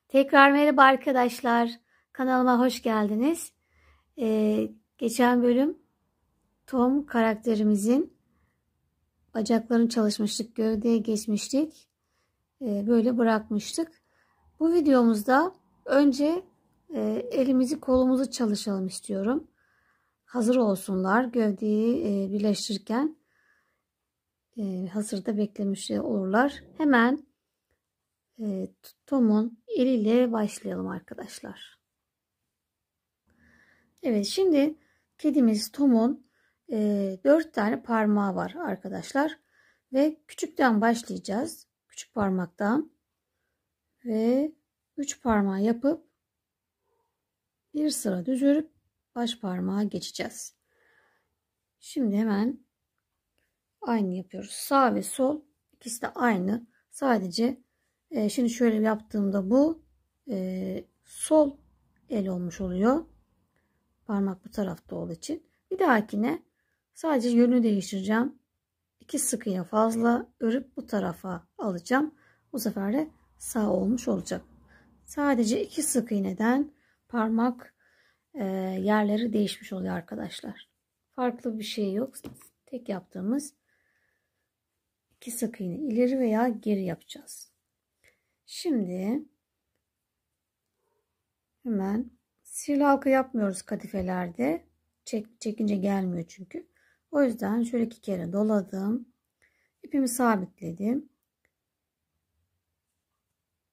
Tekrar merhaba arkadaşlar. Kanalıma hoş geldiniz. Geçen bölüm Tom karakterimizin bacaklarını çalışmıştık. Gövdeye geçmiştik. Böyle bırakmıştık. Bu videomuzda önce elimizi kolumuzu çalışalım istiyorum. Hazır olsunlar. Gövdeyi birleştirirken hazırda beklemiş olurlar. Hemen Tom'un eliyle başlayalım arkadaşlar. Evet, şimdi kedimiz Tom'un 4 tane parmağı var arkadaşlar. Ve küçükten başlayacağız. Küçük parmaktan. Ve 3 parmağı yapıp bir sıra düz örüp baş parmağa geçeceğiz. Şimdi hemen aynı yapıyoruz. Sağ ve sol ikisi de aynı. Sadece şimdi şöyle yaptığımda bu sol el olmuş oluyor. Parmak bu tarafta olduğu için. Bir dahakine sadece yönünü değiştireceğim. 2 sık iğne fazla örüp bu tarafa alacağım. Bu sefer de sağ olmuş olacak. Sadece 2 sık iğneden parmak yerleri değişmiş oluyor arkadaşlar. Farklı bir şey yok. Tek yaptığımız 2 sık iğne ileri veya geri yapacağız. Şimdi hemen sihirli halka yapmıyoruz kadifelerde. Çekince gelmiyor çünkü. O yüzden şöyle 2 kere doladım. İpimi sabitledim.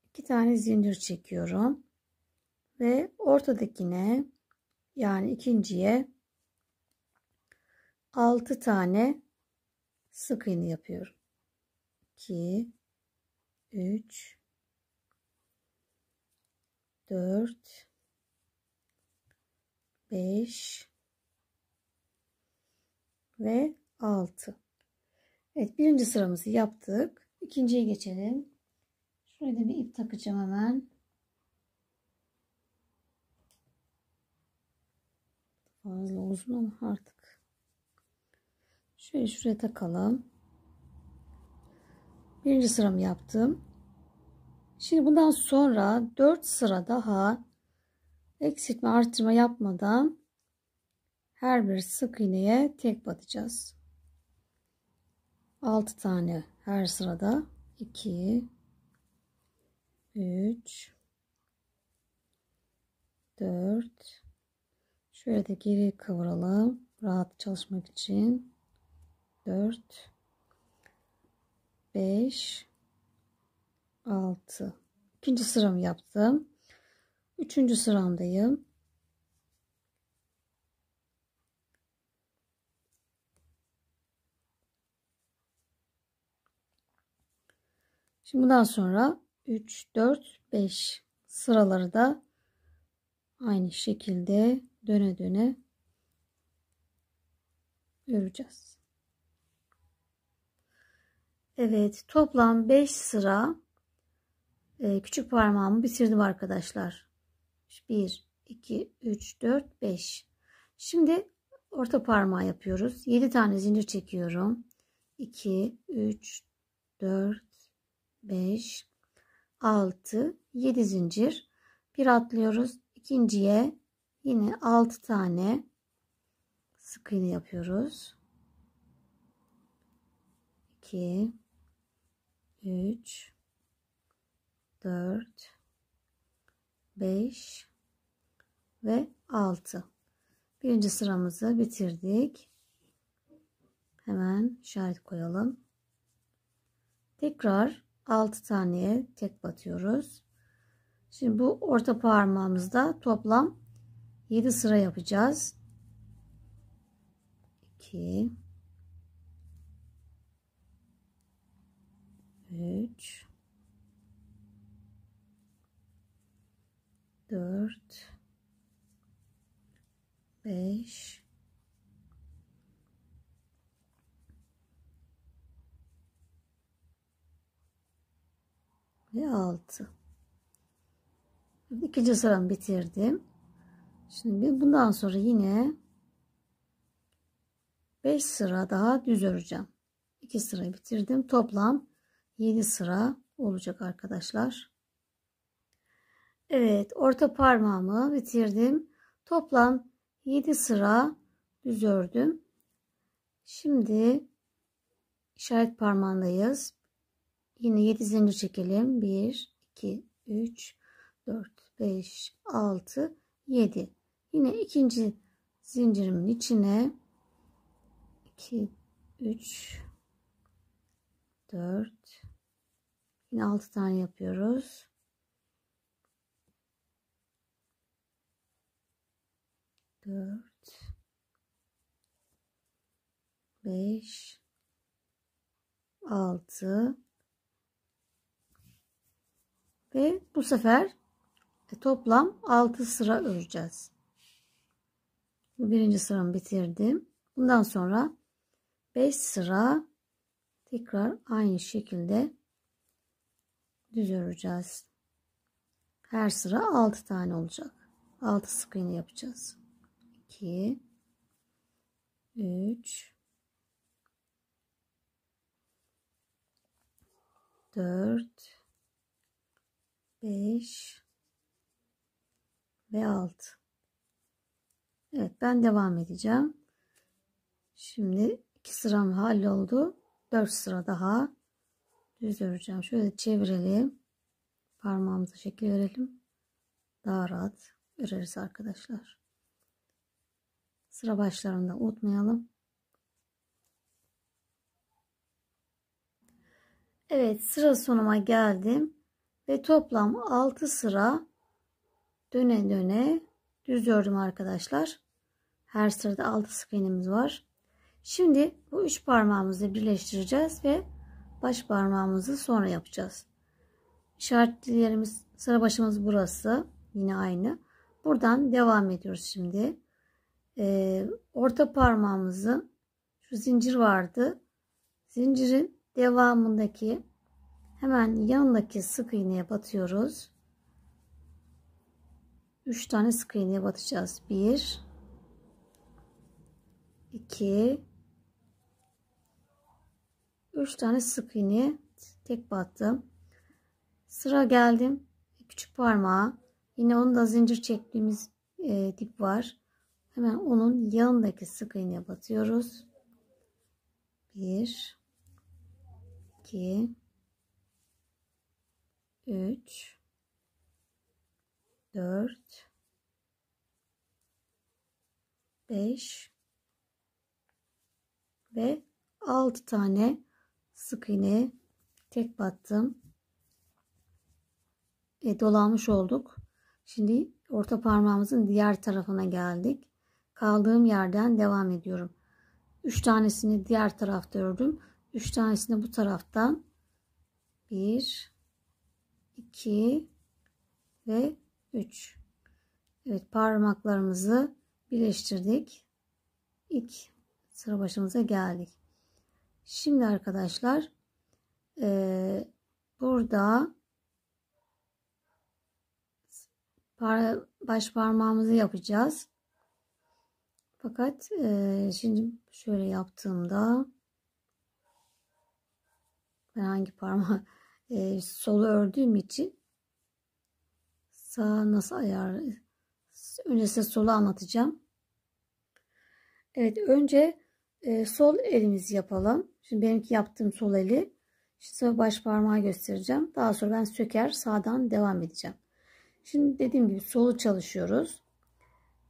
2 tane zincir çekiyorum. Ve ortadakine yani ikinciye 6 tane sık iğne yapıyorum. 2 3 4 5 ve 6. Evet, birinci sıramızı yaptık. İkinciye geçelim. Şuraya da bir ip takacağım hemen. Fazla uzun ama artık. Şöyle şuraya takalım. Birinci sıramı yaptım. Şimdi bundan sonra 4 sıra daha eksiltme artırma yapmadan her bir sık iğneye tek batacağız. 6 tane her sırada. 2 3 4 şöyle de geri kıvıralım rahat çalışmak için. 4 5 6. İkinci sıramı yaptım. Üçüncü sıramdayım. Şimdi bundan sonra 3 4 5 sıraları da aynı şekilde döne döne öreceğiz. Evet, toplam 5 sıra küçük parmağımı bitirdim arkadaşlar. 1 2 3 4 5. Şimdi orta parmağı yapıyoruz. 7 tane zincir çekiyorum. 2 3 4 5 6 7 zincir. Bir atlıyoruz. İkinciye yine 6 tane sık iğne yapıyoruz. 2 3 4 5 ve 6. Birinci sıramızı bitirdik. Hemen işaret koyalım. Tekrar 6 taneye tek batıyoruz. Şimdi bu orta parmağımızda toplam 7 sıra yapacağız. 2 3 4 5 ve 6. İkinci sıramı bitirdim. Şimdi bundan sonra yine 5 sıra daha düz öreceğim. 2 sırayı bitirdim. Toplam 7 sıra olacak arkadaşlar. Evet, orta parmağımı bitirdim. Toplam 7 sıra düz ördüm. Şimdi işaret parmağındayız. Yine 7 zincir çekelim. 1, 2, 3, 4, 5, 6, 7. Yine ikinci zincirimin içine 2, 3, 4, yine 6 tane yapıyoruz. 4, 5, 6 ve bu sefer toplam 6 sıra öreceğiz. Bu birinci sıramı bitirdim. Bundan sonra 5 sıra tekrar aynı şekilde düz öreceğiz. Her sıra 6 tane olacak. 6 sık iğne yapacağız. 2, 3, 4, 5 ve 6. Evet, ben devam edeceğim. Şimdi 2 sıram halloldu. 4 sıra daha düz öreceğim. Şöyle çevirelim. Parmağımıza şekil verelim. Daha rahat öreriz arkadaşlar. Sıra başlarında unutmayalım. Evet, sıra sonuma geldim ve toplam 6 sıra döne döne düz ördüm arkadaşlar. Her sırada 6 sık iğnemiz var. Şimdi bu 3 parmağımızı birleştireceğiz ve baş parmağımızı sonra yapacağız. İşaretli yerimiz, sıra başımız burası. Yine aynı. Buradan devam ediyoruz şimdi. Orta parmağımızın şu zincir vardı. Zincirin devamındaki hemen yanındaki sık iğneye batıyoruz. 3 tane sık iğneye batacağız. 1, 2, 3 tane sık iğne tek battım. Sıra geldim küçük parmağa. Yine onun da zincir çektiğimiz dip var. Hemen onun yanındaki sık iğneye batıyoruz. 1, 2, 3, 4, 5 ve 6 tane sık iğne tek battım. Dolanmış olduk. Şimdi orta parmağımızın diğer tarafına geldik. Kaldığım yerden devam ediyorum. 3 tanesini diğer tarafta ördüm. 3 tanesini bu taraftan 1, 2 ve 3. Evet, parmaklarımızı birleştirdik. İlk sıra başımıza geldik. Şimdi arkadaşlar burada baş parmağımızı yapacağız. Fakat şimdi şöyle yaptığımda ben hangi parmağı solu ördüğüm için sağ nasıl ayar, önce size solu anlatacağım. Evet, önce sol elimizi yapalım. Şimdi benimki yaptığım sol eli. Şimdi baş parmağı göstereceğim. Daha sonra ben söker sağdan devam edeceğim. Şimdi dediğim gibi solu çalışıyoruz.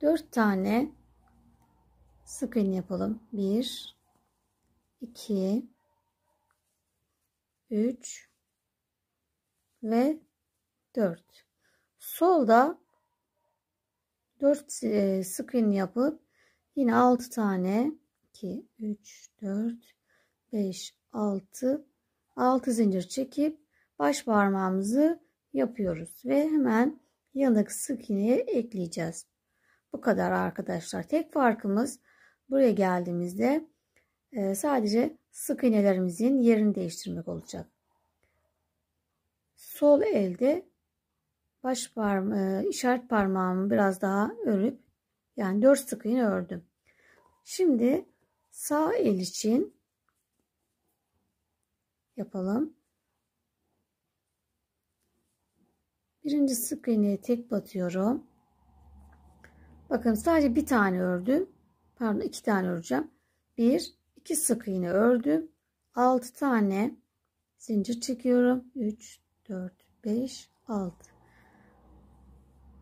4 tane sık iğne yapalım. 1, 2, 3 ve 4. Solda 4 sık iğne yapıp yine 6 tane 2, 3, 4, 5, 6 zincir çekip baş parmağımızı yapıyoruz ve hemen yanındaki sık iğneye ekleyeceğiz. Bu kadar arkadaşlar. Tek farkımız buraya geldiğimizde sadece sık iğnelerimizin yerini değiştirmek olacak. Sol elde baş parmağı, işaret parmağımı biraz daha örüp yani 4 sık iğne ördüm. Şimdi sağ el için yapalım. Birinci sık iğneye tek batıyorum. Bakın sadece bir tane ördüm. Pardon, 2 tane öreceğim. 1 2 sık iğne ördüm. 6 tane zincir çekiyorum. 3 4 5 6.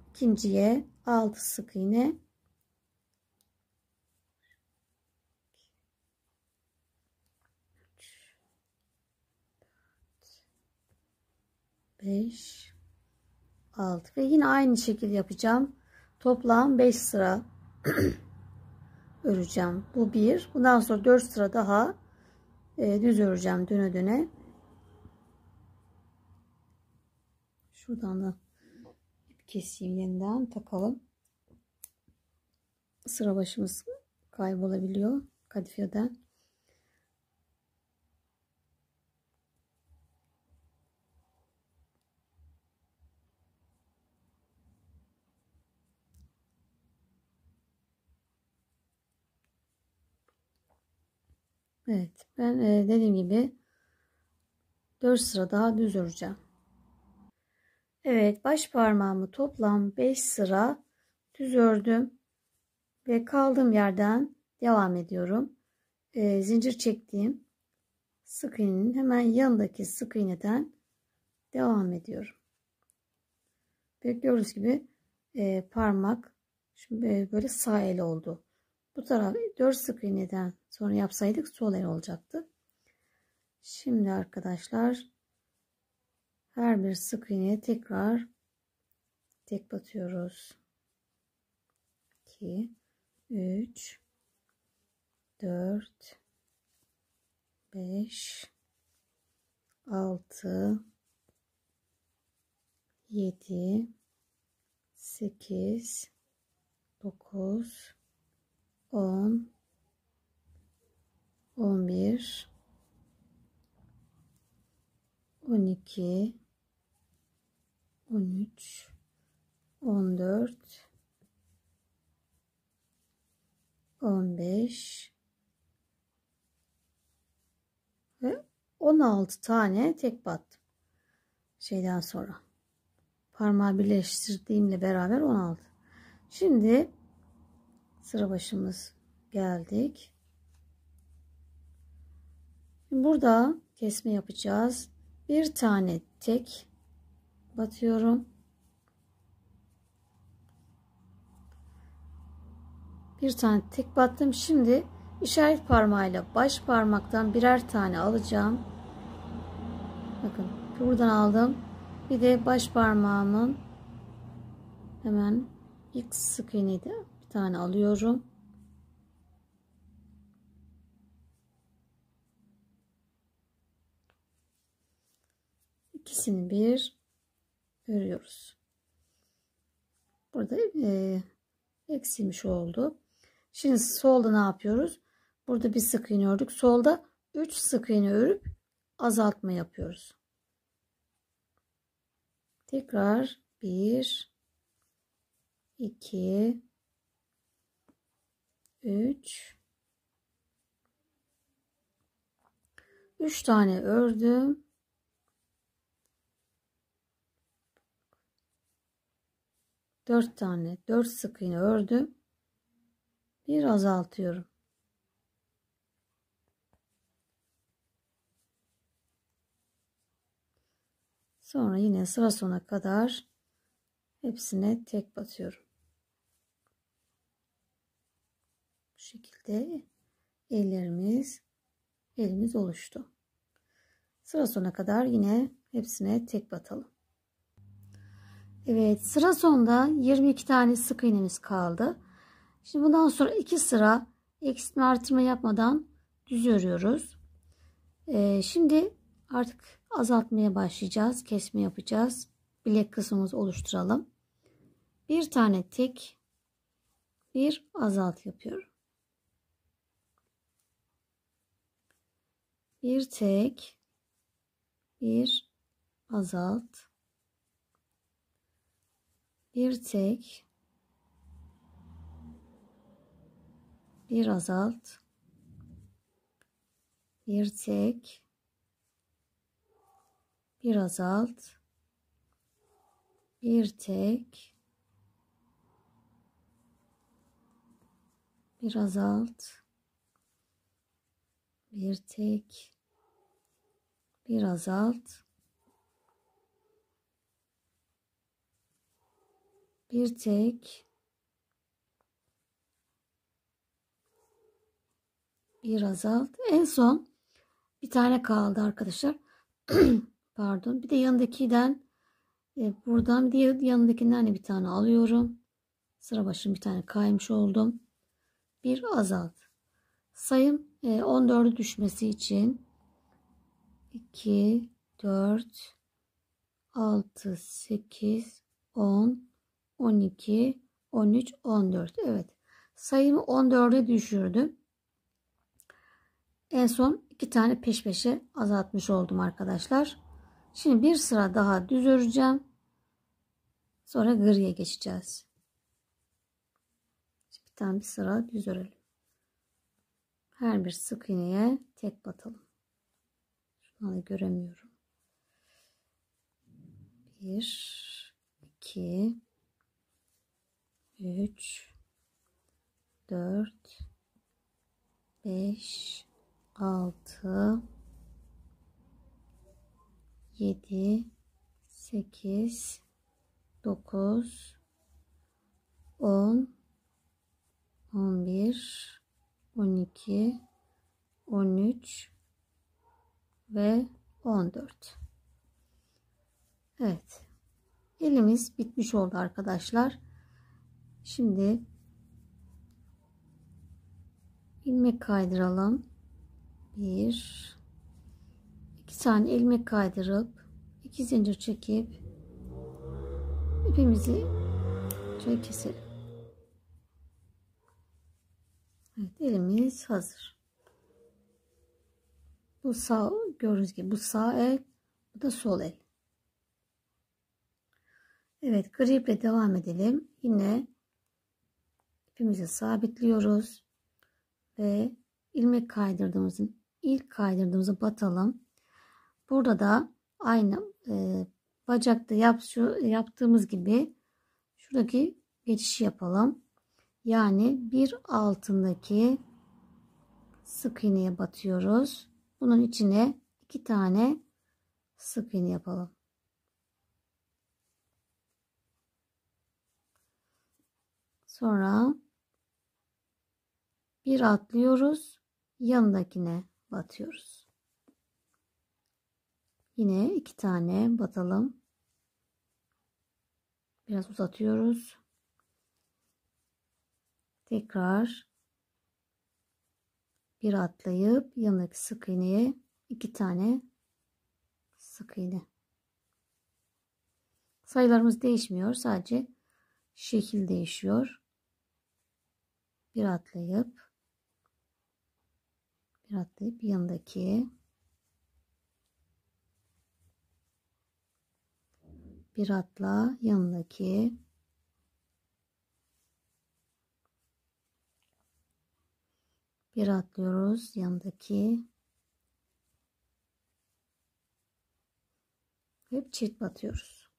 İkinciye 6 sık iğne. 5 6 ve yine aynı şekilde yapacağım. Toplam 5 sıra öreceğim. Bu bir. Bundan sonra 4 sıra daha düz öreceğim döne döne. Şuradan da ip keseyim, yeniden takalım. Sıra başımız kaybolabiliyor kadifeden. Evet, ben dediğim gibi 4 sıra daha düz öreceğim. Evet, baş parmağımı toplam 5 sıra düz ördüm ve kaldığım yerden devam ediyorum. Zincir çektiğim sık iğnenin hemen yanındaki sık iğneden devam ediyorum. Ve gördüğünüz gibi parmak şimdi böyle sağ el oldu. Bu taraf 4 sık iğneden sonra yapsaydık sol el olacaktı. Şimdi arkadaşlar her bir sık iğneye tekrar tek batıyoruz. 2 3 4 5 6 7 8 9 10 11 12 13 14 15 ve 16 tane tek battım. Şeyden sonra parmağı birleştirdiğimle beraber 16. Şimdi sıra başımız geldik. Burada kesme yapacağız. Bir tane tek batıyorum. Bir tane tek battım. Şimdi işaret parmağıyla baş parmaktan birer tane alacağım. Bakın buradan aldım. Bir de baş parmağımın hemen ilk sık iğneyi de bir tane alıyorum. İkisini bir örüyoruz. Burada eksilmiş oldu. Şimdi solda ne yapıyoruz? Burada bir sık iğne ördük. Solda 3 sık iğne örüp azaltma yapıyoruz. Tekrar 1 2 3 3 tane ördüm. 4 tane 4 sık iğne ördüm. Bir azaltıyorum. Sonra yine sıra sonuna kadar hepsine tek batıyorum. Bu şekilde elimiz oluştu. Sıra sonuna kadar yine hepsine tek batalım. Evet, sıra sonunda 22 tane sık iğnemiz kaldı. Şimdi bundan sonra 2 sıra eksiltme artırma yapmadan düz örüyoruz. Şimdi artık azaltmaya başlayacağız. Kesme yapacağız. Bilek kısmımızı oluşturalım. Bir tane tek, bir azalt yapıyorum. Bir tek, bir azalt, bir tek, bir azalt, bir tek, bir azalt, Bir tek, bir azalt, bir tek, bir azalt, bir tek, bir azalt. En son bir tane kaldı arkadaşlar. Pardon. Bir de yanındakiden buradan bir de yanındakinden de bir tane alıyorum. Sıra başım bir tane kaymış oldum. Bir azalt. Sayım 14'ü düşmesi için 2, 4, 6, 8, 10, 12, 13, 14. Evet. Sayımı 14'e düşürdüm. En son 2 tane peş peşe azaltmış oldum arkadaşlar. Şimdi bir sıra daha düz öreceğim. Sonra griye geçeceğiz. Bir tane bir sıra düz örelim. Her bir sık iğneye tek batalım. Şunu göremiyorum. 1, 2, 3, 4, 5, 6, 7, 8, 9, 10, 11, 12, 13 ve 14. Evet. Elimiz bitmiş oldu arkadaşlar. Şimdi ilmek kaydıralım. 1, 2 tane ilmek kaydırıp 2 zincir çekip ipimizi şöyle keselim. Evet, elimiz hazır. Bu sağ, gördüğünüz gibi bu sağ el, bu da sol el. Evet, gri iple devam edelim. Yine ipimizi sabitliyoruz ve ilmek kaydırdığımızın ilk kaydırdığımızı batalım. Burada da aynı bacakta yaptığımız gibi şuradaki geçişi yapalım. Yani bir altındaki sık iğneye batıyoruz. Bunun içine 2 tane sık iğne yapalım. Sonra bir atlıyoruz. Yanındakine batıyoruz. Yine 2 tane batalım. Biraz uzatıyoruz. Tekrar bir atlayıp yanındaki sık iğneye 2 tane sık iğne. Sayılarımız değişmiyor. Sadece şekil değişiyor. Bir atlayıp yanındaki bir atla yanındaki bir atlıyoruz yanındaki ve çift batıyoruz.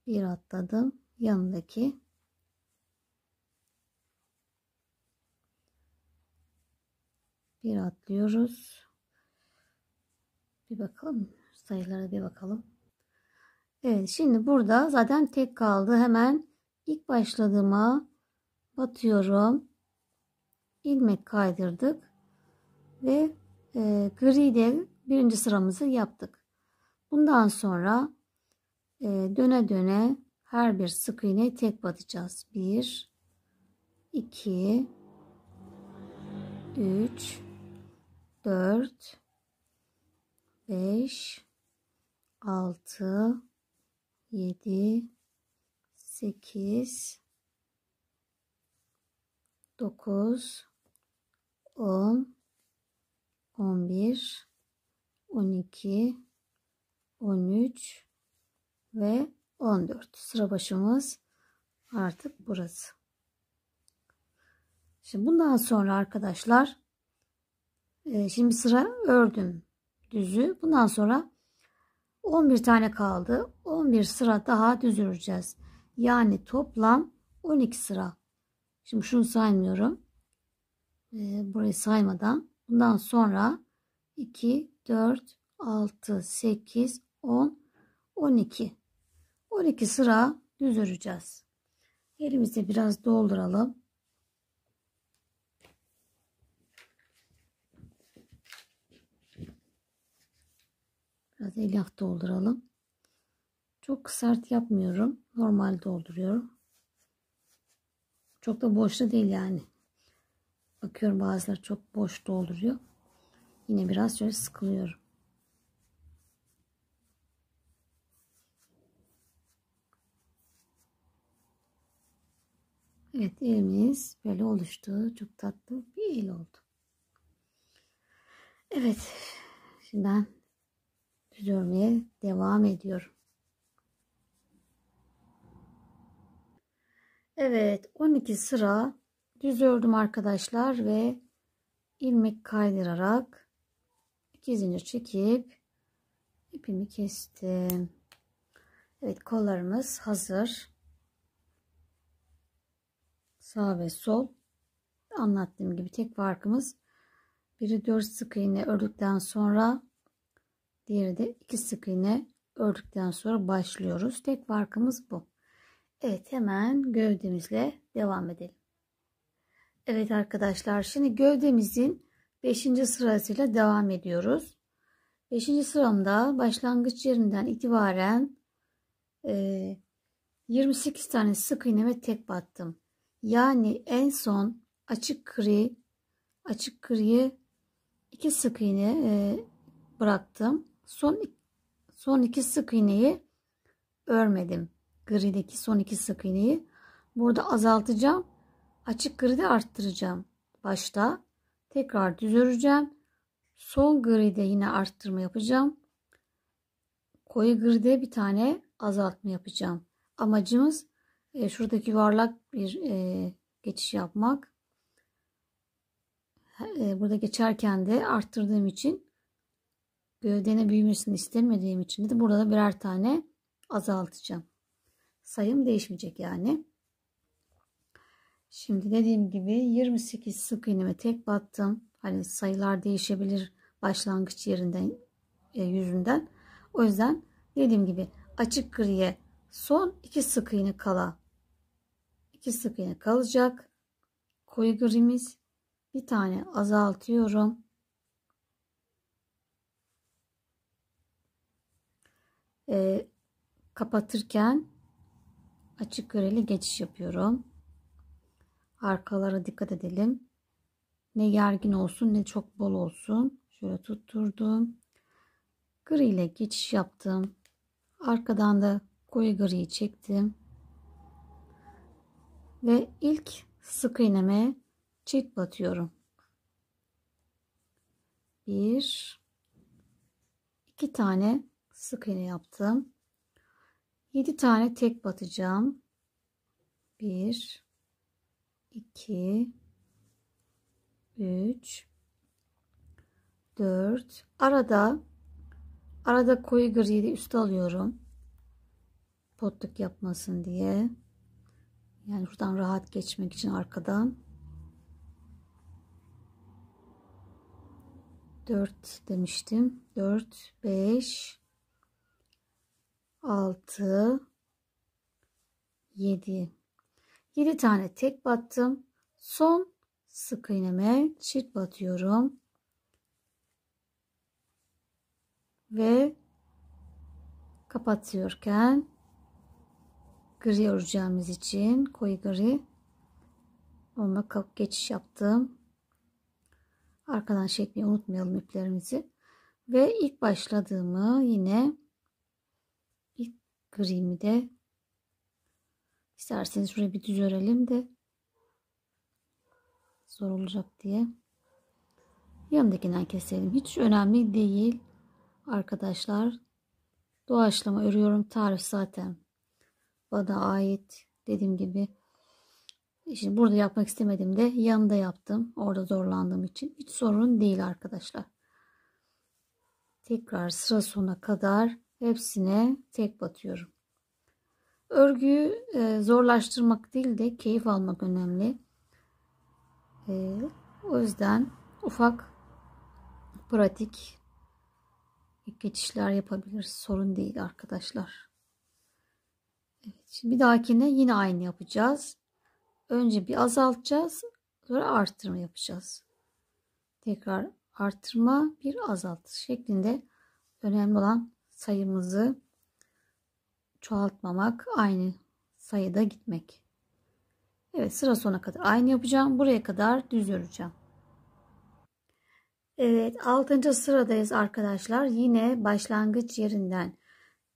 Bir atladım yanındaki bir atlıyoruz. Bir bakalım sayılara bir bakalım. Evet, şimdi burada zaten tek kaldı. Hemen ilk başladığıma batıyorum. İlmek kaydırdık ve gri de birinci sıramızı yaptık. Bundan sonra döne döne her bir sık iğne tek batacağız. 1, 2, 3, 4, 5, 6, 7, 8, 9, 10, 11, 12, 13 ve 14. Sıra başımız artık burası. Şimdi bundan sonra arkadaşlar şimdi sıra ördüm düzü. Bundan sonra 11 tane kaldı. 11 sıra daha düz öreceğiz. Yani toplam 12 sıra. Şimdi şunu saymıyorum. Burayı saymadan. Bundan sonra 2, 4, 6, 8, 10, 12. 12 sıra düz öreceğiz. Elimizi biraz dolduralım. Biraz elyaf dolduralım. Çok sert yapmıyorum. Normal dolduruyorum. Çok da boşta değil yani. Bakıyorum bazıları çok boş dolduruyor. Yine biraz şöyle sıkılıyorum. Evet, elimiz böyle oluştu. Çok tatlı bir el oldu. Evet. Şimdi ben düz örmeye devam ediyorum. Evet, 12 sıra düz ördüm arkadaşlar ve ilmek kaydırarak 2 zincir çekip ipimi kestim. Evet, kollarımız hazır. Sağ ve sol. Anlattığım gibi tek farkımız biri 4 sık iğne ördükten sonra diğeri de 2 sık iğne ördükten sonra başlıyoruz. Tek farkımız bu. Evet, hemen gövdemizle devam edelim. Evet arkadaşlar, şimdi gövdemizin 5. sırasıyla devam ediyoruz. 5. sıramda başlangıç yerinden itibaren 28 tane sık iğne ve tek battım. Yani en son açık griye 2 sık iğne bıraktım. Son 2 sık iğneyi örmedim. Grideki son 2 sık iğneyi burada azaltacağım. Açık gride arttıracağım. Başta tekrar düz öreceğim. Son gride yine arttırma yapacağım. Koyu gride bir tane azaltma yapacağım. Amacımız şuradaki yuvarlak bir geçiş yapmak. Burada geçerken de arttırdığım için gövdenin büyümesini istemediğim için de burada da birer tane azaltacağım. Sayım değişmeyecek yani. Şimdi dediğim gibi 28 sık iğneme tek battım. Hani sayılar değişebilir başlangıç yerinden yüzünden. O yüzden dediğim gibi açık griye son 2 sık iğne kala 2 sık iğne kalacak. Koyu grimiz bir tane azaltıyorum. Kapatırken açık grili geçiş yapıyorum. Arkalara dikkat edelim. Ne gergin olsun ne çok bol olsun. Şöyle tutturdum. Gri ile geçiş yaptım. Arkadan da koyu griyi çektim. Ve ilk sık iğneme çift batıyorum. 1 2 tane sık iğne yaptım. 7 tane tek batacağım. 1 2 3 4 arada koyu griyi de üste alıyorum. Potluk yapmasın diye. Yani buradan rahat geçmek için arkadan. 4 demiştim. 4 5 6 7 7 tane tek battım. Son sık iğneme çift batıyorum. Ve kapatıyorken gri öreceğimiz için koyu gri onunla geçiş yaptım. Arkadan çekmeyi unutmayalım iplerimizi. Ve ilk başladığımı yine ilk grimi de isterseniz şuraya bir düz örelim de zor olacak diye. Yanındakinden keselim. Hiç önemli değil arkadaşlar. Doğaçlama örüyorum. Tarif zaten bana ait. Dediğim gibi Şimdi burada yapmak istemediğimde yanında yaptım. Orada zorlandığım için. Hiç sorun değil arkadaşlar. Tekrar sıra sonuna kadar hepsine tek batıyorum. Örgüyü zorlaştırmak değil de keyif almak önemli. O yüzden ufak pratik geçişler yapabiliriz. Sorun değil arkadaşlar. Evet, şimdi bir dahakine yine aynı yapacağız. Önce bir azaltacağız. Sonra arttırma yapacağız. Tekrar arttırma, bir azalt şeklinde. Önemli olan sayımızı çoğaltmamak, aynı sayıda gitmek. Evet, sıra sonuna kadar aynı yapacağım. Buraya kadar düz öreceğim. Evet, 6. sıradayız arkadaşlar. Yine başlangıç yerinden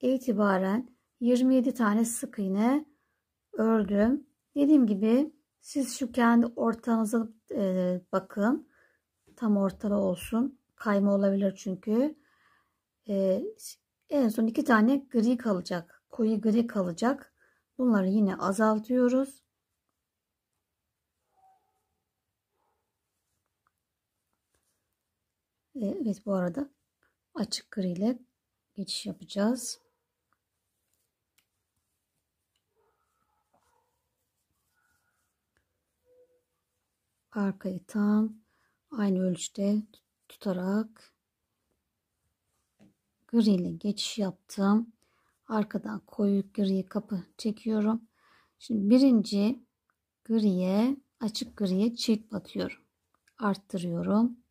itibaren 27 tane sık iğne ördüm. Dediğim gibi siz şu kendi ortanıza bakın. Tam ortada olsun. Kayma olabilir çünkü. En son 2 tane gri kalacak. Koyu gri kalacak. Bunları yine azaltıyoruz. Evet, bu arada açık gri ile geçiş yapacağız. Arkayı tam aynı ölçüde tutarak gri ile geçiş yaptım. Arkadan koyu gri kapı çekiyorum. Şimdi birinci griye, açık griye çift batıyorum. Arttırıyorum.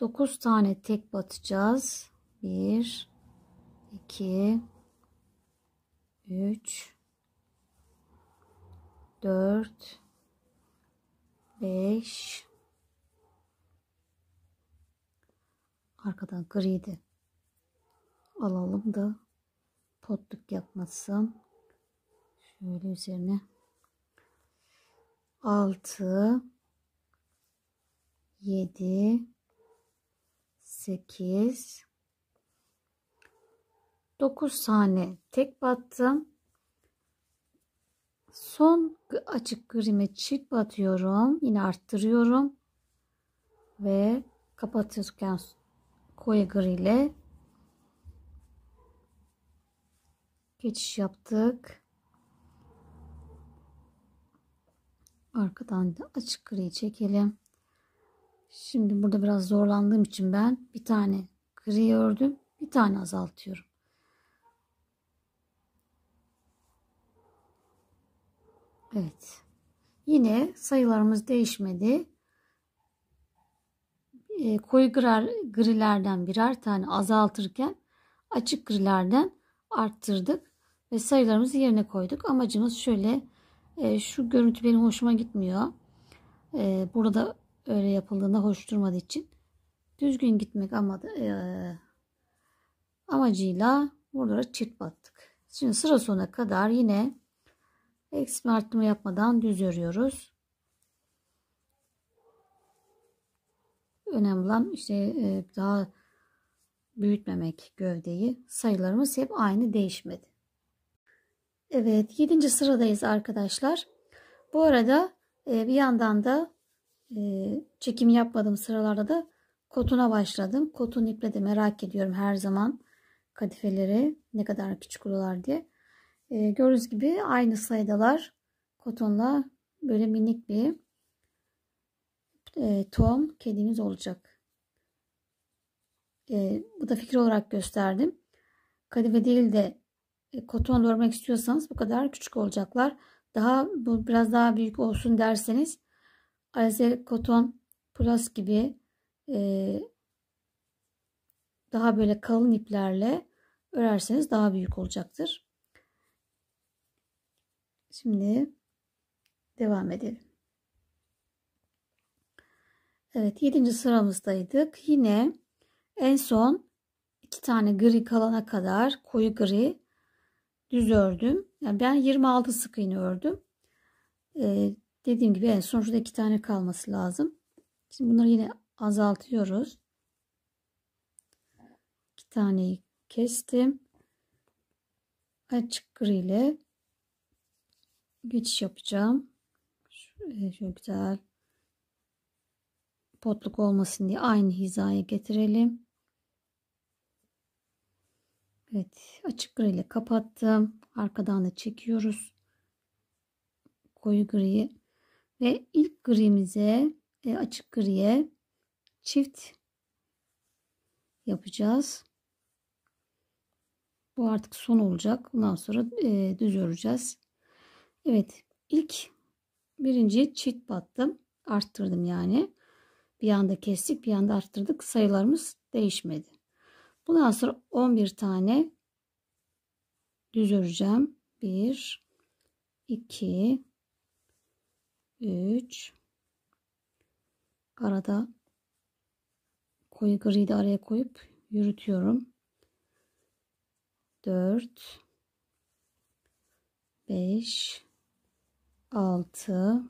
9 tane tek batacağız. 1 2 3 4 5 arkadan gri de alalım da potluk yapmasın. Şöyle üzerine 6 7 8 9 tane tek battım. Son açık grime çift batıyorum. Yine arttırıyorum. Ve kapatırken koyu gri ile geçiş yaptık. Arkadan da açık gri çekelim. Şimdi burada biraz zorlandığım için ben bir tane gri ördüm. Bir tane azaltıyorum. Evet. Yine sayılarımız değişmedi. Koyu grilerden birer tane azaltırken açık grilerden arttırdık ve sayılarımızı yerine koyduk. Amacımız şöyle, şu görüntü benim hoşuma gitmiyor. Burada öyle yapıldığında hoş durmadığı için düzgün gitmek amacıyla buralara çift battık. Şimdi sıra sonuna kadar yine eksiltme arttırma yapmadan düz örüyoruz. Önemli olan işte daha büyütmemek gövdeyi. Sayılarımız hep aynı, değişmedi. Evet, 7. sıradayız arkadaşlar. Bu arada bir yandan da çekim yapmadığım sıralarda da kotuna başladım. Kotun iple de merak ediyorum her zaman kadifeleri ne kadar küçük oluyorlar diye. Gördüğünüz gibi aynı sayıdalar. Kotonla böyle minik bir tom kedimiz olacak. Bu da fikir olarak gösterdim. Kadife değil de koton örmek istiyorsanız bu kadar küçük olacaklar. Bu biraz daha büyük olsun derseniz Alize Koton Plus gibi daha böyle kalın iplerle örerseniz daha büyük olacaktır. Şimdi devam edelim. Evet, 7. sıramızdaydık. Yine en son 2 tane gri kalana kadar koyu gri düz ördüm. Yani ben 26 sık iğne ördüm. Dediğim gibi en son şurada 2 tane kalması lazım. Şimdi bunları yine azaltıyoruz. 2 taneyi kestim. Açık gri ile geçiş yapacağım. Şöyle güzel potluk olmasın diye aynı hizaya getirelim. Evet, açık gri ile kapattım. Arkadan da çekiyoruz. Koyu griyi ve ilk grimize açık griye çift yapacağız. Bu artık son olacak. Bundan sonra düz öreceğiz. Evet, ilk birinciye çift battım. Arttırdım yani. Bir anda kestik, bir anda arttırdık. Sayılarımız değişmedi. Bundan sonra 11 tane düz öreceğim. 1 2 3 arada koyu griyi de araya koyup yürütüyorum. 4 5 6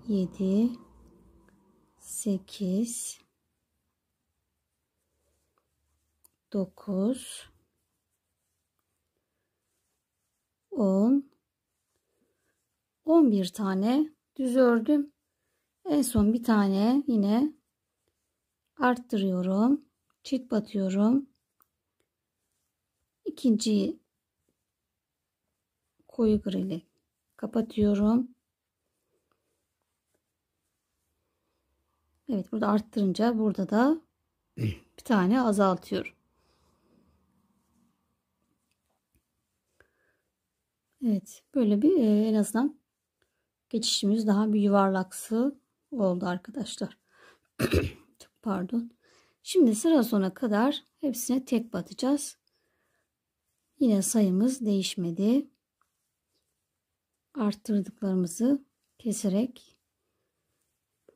7 8 9 10 11 tane düz ördüm. En son bir tane yine arttırıyorum. Çift batıyorum. İkinciyi koyu gri ile kapatıyorum. Evet, burada arttırınca burada da bir tane azaltıyorum. Evet, böyle bir en azından geçişimiz daha bir yuvarlaksı oldu arkadaşlar. Çok pardon. Şimdi sıra sona kadar hepsine tek batacağız. Yine sayımız değişmedi. Arttırdıklarımızı keserek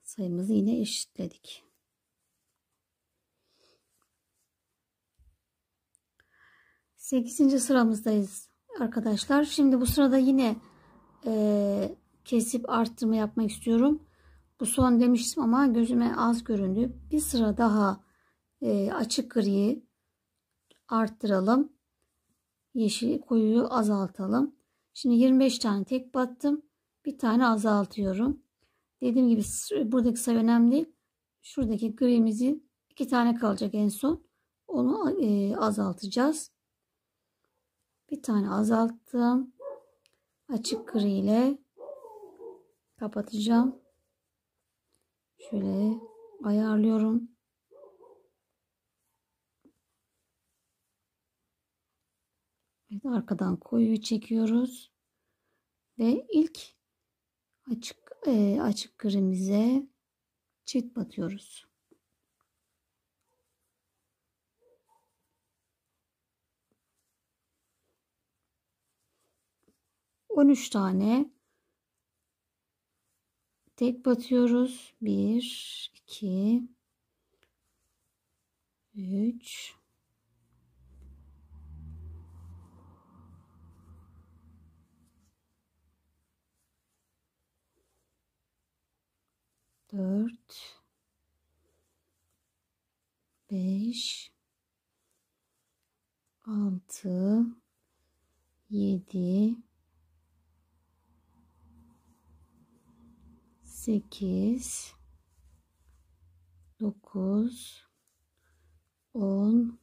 sayımızı yine eşitledik. 8. sıramızdayız arkadaşlar. Şimdi bu sırada yine kesip arttırma yapmak istiyorum. Bu son demiştim ama gözüme az göründü. Bir sıra daha açık griyi arttıralım. Yeşil koyuyu azaltalım. Şimdi 25 tane tek battım. Bir tane azaltıyorum. Dediğim gibi buradaki sayı önemli değil. Şuradaki grimizi 2 tane kalacak en son. Onu azaltacağız. Bir tane azalttım. Açık gri ile kapatacağım. Şöyle ayarlıyorum. Evet, arkadan koyuyu çekiyoruz. Ve ilk açık grimize çift batıyoruz. On üç tane tek batıyoruz. 1 2 3 4 5 6 7 8 9 10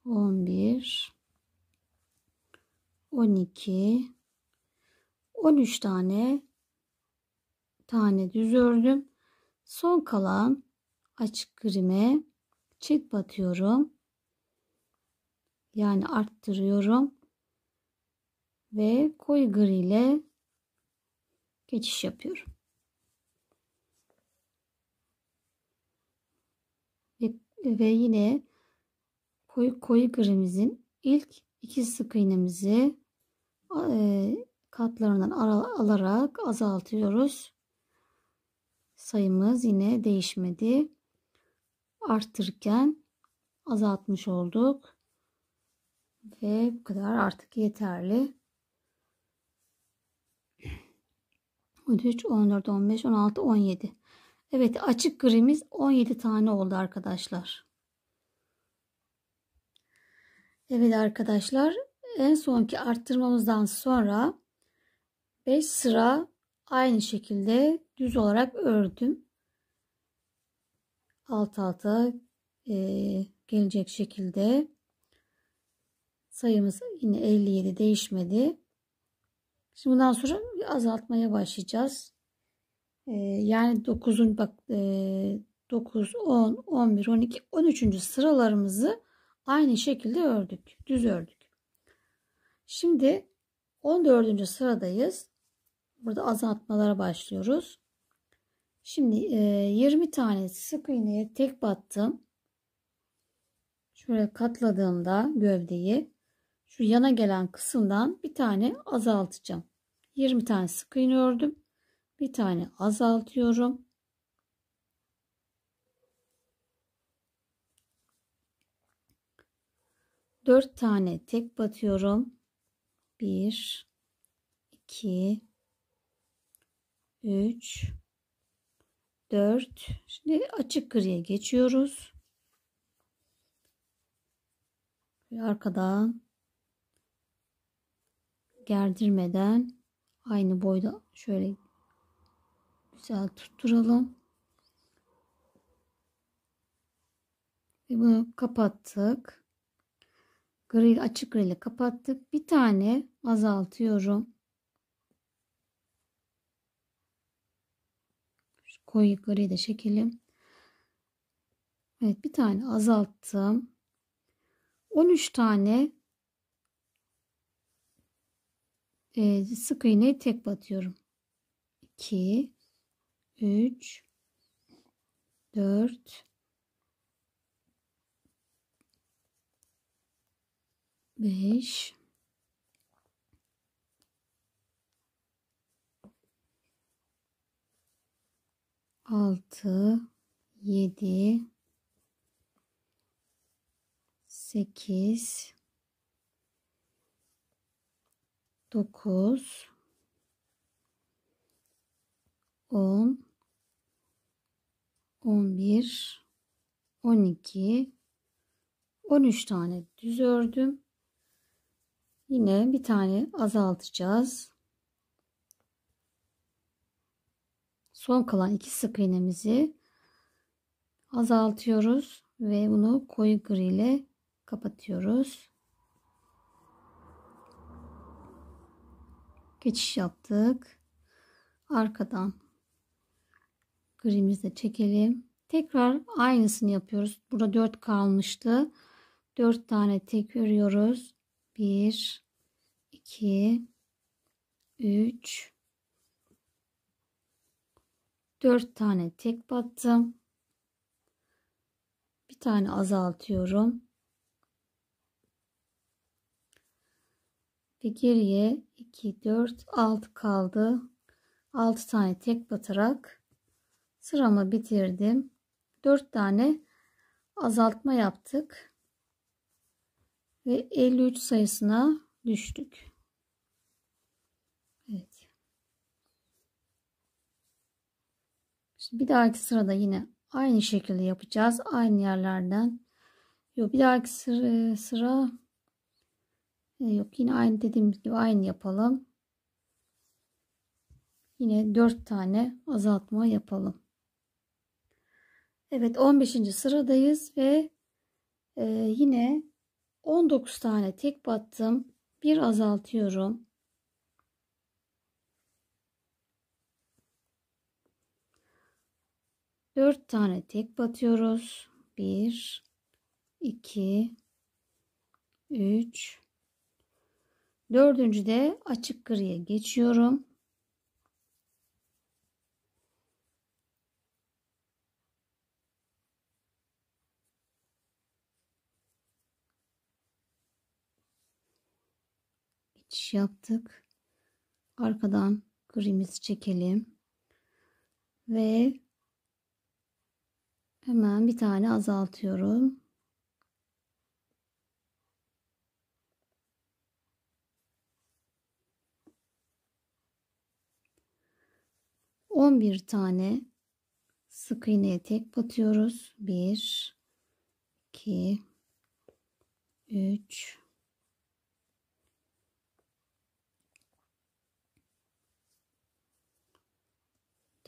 11 12 13 tane düz ördüm. Son kalan açık grime çift batıyorum. Yani arttırıyorum ve koyu gri ile geçiş yapıyorum. Ve yine koyu grimizin ilk iki sık iğnemizi katlarından alarak azaltıyoruz. Sayımız yine değişmedi. Arttırırken azaltmış olduk. Ve bu kadar artık yeterli. 13, 14, 15, 16, 17. Evet, açık grimiz 17 tane oldu arkadaşlar. Evet arkadaşlar, en sonki arttırmamızdan sonra 5 sıra aynı şekilde düz olarak ördüm. Alt alta gelecek şekilde. Sayımız yine 57 değişmedi. Şimdi bundan sonra azaltmaya başlayacağız. Yani 9'un bak 9, 10, 11, 12, 13. sıralarımızı aynı şekilde ördük. Düz ördük. Şimdi 14. sıradayız. Burada azaltmalara başlıyoruz. Şimdi 20 tane sık iğneye tek battım. Şöyle katladığımda gövdeyi şu yana gelen kısımdan bir tane azaltacağım. 20 tane sık iğne ördüm. Bir tane azaltıyorum. Dört tane tek batıyorum. 1 2 3 4. Şimdi açık griye geçiyoruz. Ve arkadan gerdirmeden aynı boyda şöyle güzel tutturalım. Ve bunu kapattık. Gri, açık gri ile kapattık. Bir tane azaltıyorum. Şu koyu gri de çekelim. Evet, bir tane azalttım. 13 tane sık iğneyi tek batıyorum. 2 3 4 5 6 7 8 9 10 11 12 13 tane düz ördüm. Yine bir tane azaltacağız. Son kalan 2 sık iğnemizi azaltıyoruz ve bunu koyu gri ile kapatıyoruz. Geçiş yaptık. Arkadan grimizi de çekelim. Tekrar aynısını yapıyoruz. Burada 4 kalmıştı. 4 tane tek örüyoruz. 1 2 3 4 tane tek battım. Bir tane azaltıyorum. Ve geriye 2 4 6 kaldı. 6 tane tek batarak sıramı bitirdim. 4 tane azaltma yaptık. Ve 53 sayısına düştük. Evet. Şimdi bir dahaki sırada yine aynı şekilde yapacağız. Aynı yerlerden. Yok, bir dahaki sıra yok, yine aynı dediğimiz gibi aynı yapalım. Yine 4 tane azaltma yapalım. Evet, 15. sıradayız ve yine 19 tane tek battım. Bir azaltıyorum. Dört tane tek batıyoruz. 1 2 3 Dördüncü de açık griye geçiyorum. Geçiş yaptık. Arkadan grimizi çekelim. Ve hemen bir tane azaltıyorum. On bir tane sık iğneye tek batıyoruz. 1 2 3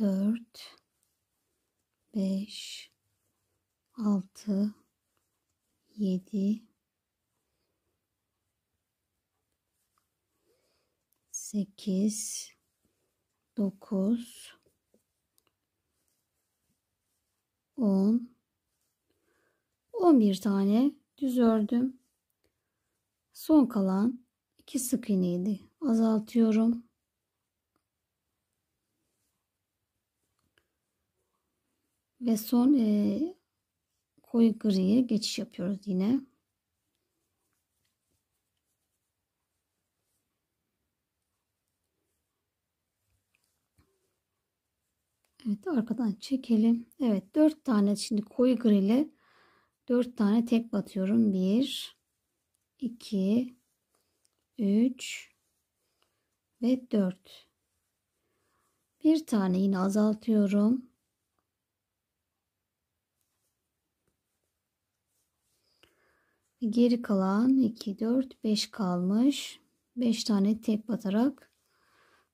4, 5, 6, 7, 8, 9, 10, 11 tane düz ördüm. Son kalan 2 sık iğneyi azaltıyorum. Ve son koyu griye geçiş yapıyoruz yine. Evet, arkadan çekelim. Evet, 4 tane şimdi koyu gri ile 4 tane tek batıyorum. 1, 2, 3 ve 4. Bir tane yine azaltıyorum. Geri kalan 2, 4, 5 kalmış. 5 tane tek batarak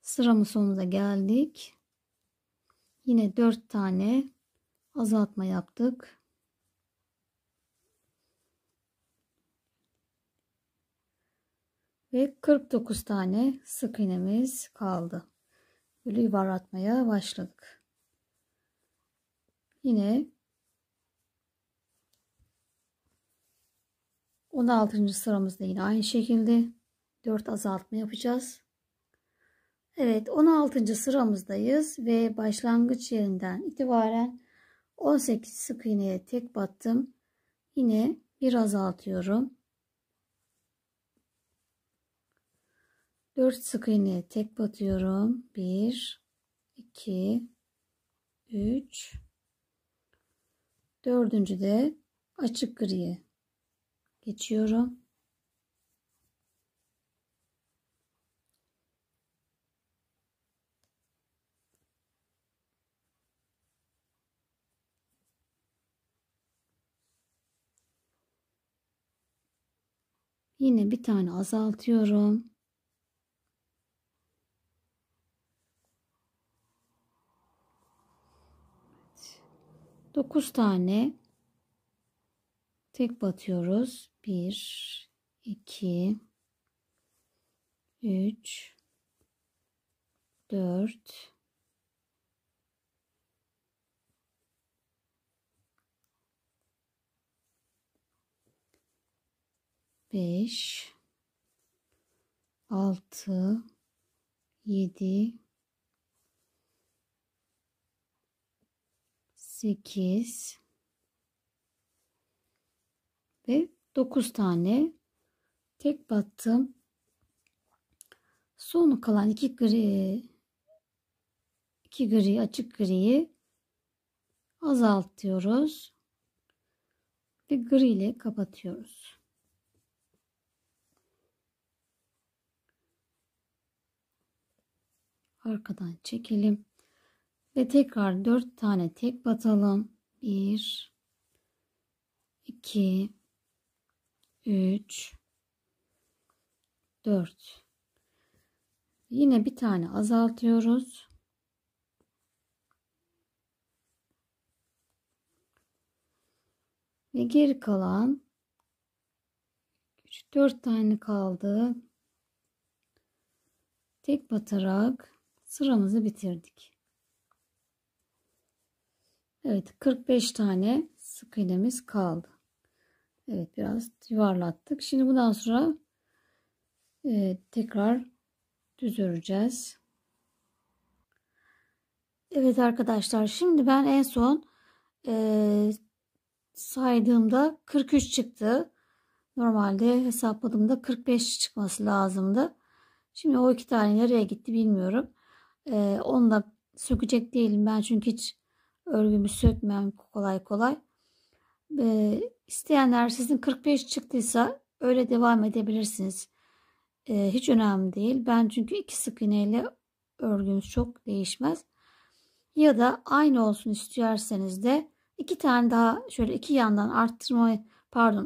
sıramın sonuna geldik. Yine 4 tane azaltma yaptık. Ve 49 tane sık iğnemiz kaldı. Böyle yuvarlatmaya başladık. Yine 16. sıramızda yine aynı şekilde 4 azaltma yapacağız. Evet, 16. sıramızdayız ve başlangıç yerinden itibaren 18 sık iğneye tek battım. Yine bir azaltıyorum. 4 sık iğneye tek batıyorum. 1, 2, 3, dördüncü de açık griye geçiyorum. Yine bir tane azaltıyorum. 9 tane tek batıyoruz. 1, 2, 3, 4, 5, 6, 7, 8 ve 9 tane tek battım. Son kalan 2 gri açık griyi azaltıyoruz ve gri ile kapatıyoruz. Arkadan çekelim ve tekrar 4 tane tek batalım. 1, 2, 3, 4. Yine bir tane azaltıyoruz. Ve geri kalan 4 tane kaldı. Tek batarak sıramızı bitirdik. Evet, 45 tane sık iğnemiz kaldı. Evet, biraz yuvarlattık. Şimdi bundan sonra tekrar düz öreceğiz. Evet arkadaşlar, şimdi ben en son saydığımda 43 çıktı. Normalde hesapladığımda 45 çıkması lazımdı. Şimdi o 2 tane nereye gitti bilmiyorum. Onu da sökecek değilim ben, çünkü hiç örgümü sökmem kolay kolay. İsteyenler, sizin 45 çıktıysa öyle devam edebilirsiniz. Hiç önemli değil. Ben çünkü 2 sık iğneyle örgümüz çok değişmez. Ya da aynı olsun istiyorsanız de 2 tane daha şöyle 2 yandan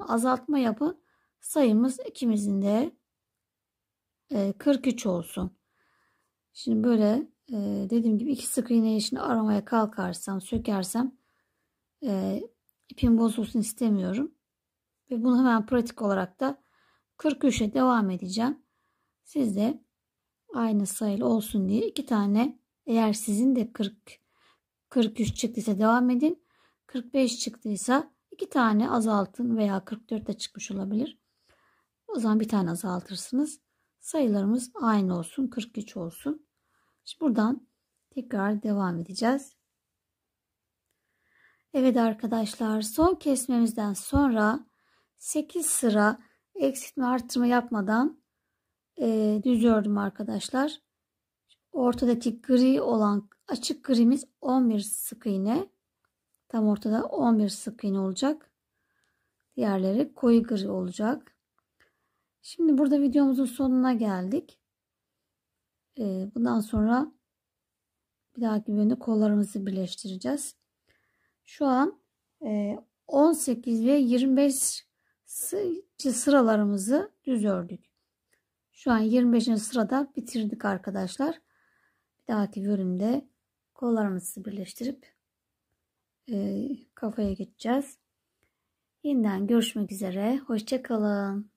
azaltma yapın. Sayımız ikimizin de 43 olsun. Şimdi böyle dediğim gibi 2 sık iğne işini aramaya kalkarsam, sökersem ipim bozulsun istemiyorum. Ve bunu hemen pratik olarak da 43'e devam edeceğim. Siz de aynı sayılı olsun diye 2 tane, eğer sizin de 43 çıktıysa devam edin. 45 çıktıysa 2 tane azaltın veya 44 de çıkmış olabilir. O zaman bir tane azaltırsınız. Sayılarımız aynı olsun, 43 olsun. Şimdi buradan tekrar devam edeceğiz. Evet arkadaşlar, son kesmemizden sonra 8 sıra eksiltme artırma yapmadan düz ördüm arkadaşlar. Ortadaki gri olan açık grimiz 11 sık iğne. Tam ortada 11 sık iğne olacak. Diğerleri koyu gri olacak. Şimdi burada videomuzun sonuna geldik. Bundan sonra bir dahaki bölümde kollarımızı birleştireceğiz. Şu an 18 ve 25 sıralarımızı düz ördük. Şu an 25. sırada bitirdik arkadaşlar. Bir dahaki bölümde kollarımızı birleştirip kafaya geçeceğiz. Yeniden görüşmek üzere. Hoşça kalın.